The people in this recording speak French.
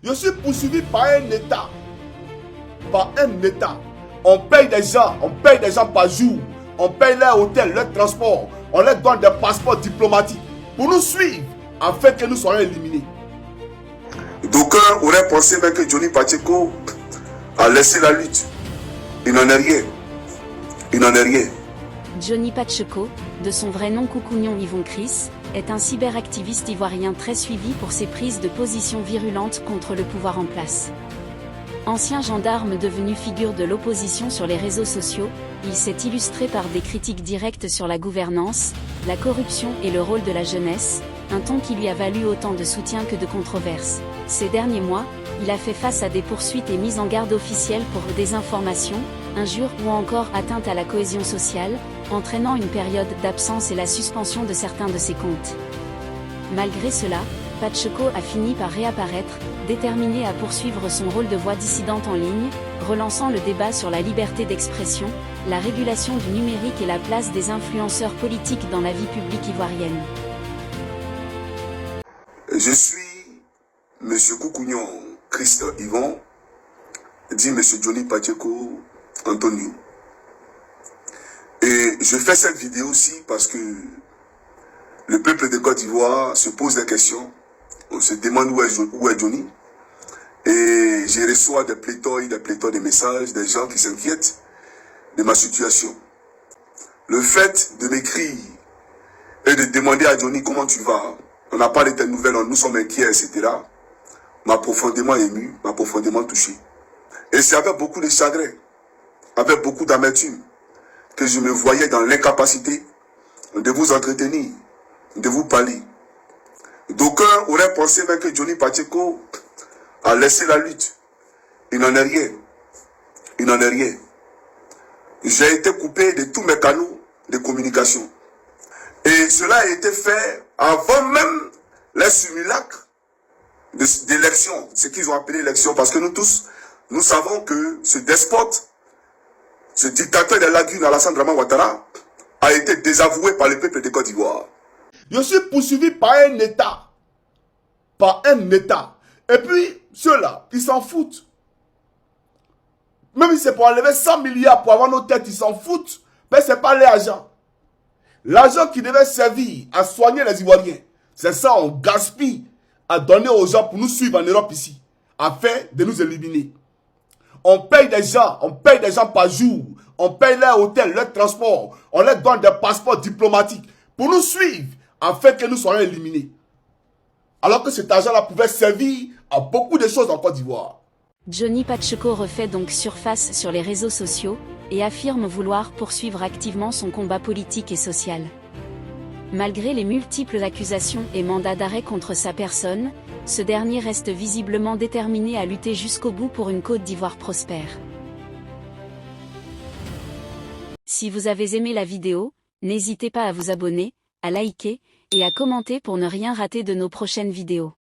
Je suis poursuivi par un État. Par un État. On paye des gens par jour. On paye leur hôtel, leur transport. On leur donne des passeports diplomatiques pour nous suivre afin que nous soyons éliminés. D'aucuns auraient pensé même que Johnny Pacheco a laissé la lutte. Il n'en est rien. Il n'en est rien. Johnny Pacheco, de son vrai nom Coucougnon Yvon Chris, est un cyberactiviste ivoirien très suivi pour ses prises de position virulentes contre le pouvoir en place. Ancien gendarme devenu figure de l'opposition sur les réseaux sociaux, il s'est illustré par des critiques directes sur la gouvernance, la corruption et le rôle de la jeunesse, un ton qui lui a valu autant de soutien que de controverses. Ces derniers mois, il a fait face à des poursuites et mises en garde officielles pour désinformation, injures ou encore atteinte à la cohésion sociale, entraînant une période d'absence et la suspension de certains de ses comptes. Malgré cela, Pacheco a fini par réapparaître, déterminé à poursuivre son rôle de voix dissidente en ligne, relançant le débat sur la liberté d'expression, la régulation du numérique et la place des influenceurs politiques dans la vie publique ivoirienne. Je suis M. Coucougnon Christ Yvon, dit M. Johnny Pacheco Antonio. Et je fais cette vidéo aussi parce que le peuple de Côte d'Ivoire se pose des questions. On se demande où est Johnny. Et je reçois des pléthores de messages, des gens qui s'inquiètent de ma situation. Le fait de m'écrire et de demander à Johnny comment tu vas, on n'a pas de tes nouvelles, nous sommes inquiets, etc., m'a profondément ému, m'a profondément touché. Et c'est avec beaucoup de chagrin, avec beaucoup d'amertume, que je me voyais dans l'incapacité de vous entretenir, de vous parler. D'aucuns auraient pensé même que Johnny Pacheco a laissé la lutte. Il n'en est rien. Il n'en est rien. J'ai été coupé de tous mes canaux de communication. Et cela a été fait avant même les simulacres d'élection, ce qu'ils ont appelé élection, parce que nous tous, nous savons que ce despote, ce dictateur des lagunes, Alassane Draman Ouattara, a été désavoué par le peuple de Côte d'Ivoire. Je suis poursuivi par un État. Par un État. Et puis, ceux-là, ils s'en foutent. Même si c'est pour enlever 100 milliards pour avoir nos têtes, ils s'en foutent. Mais ce n'est pas l'argent. L'argent qui devait servir à soigner les Ivoiriens, c'est ça, on gaspille à donner aux gens pour nous suivre en Europe ici, afin de nous éliminer. On paye des gens par jour, on paye leur hôtel, leur transport, on leur donne des passeports diplomatiques pour nous suivre, afin que nous soyons éliminés. Alors que cet argent-là pouvait servir à beaucoup de choses en Côte d'Ivoire. Johnny Pacheco refait donc surface sur les réseaux sociaux, et affirme vouloir poursuivre activement son combat politique et social. Malgré les multiples accusations et mandats d'arrêt contre sa personne, ce dernier reste visiblement déterminé à lutter jusqu'au bout pour une Côte d'Ivoire prospère. Si vous avez aimé la vidéo, n'hésitez pas à vous abonner, à liker, et à commenter pour ne rien rater de nos prochaines vidéos.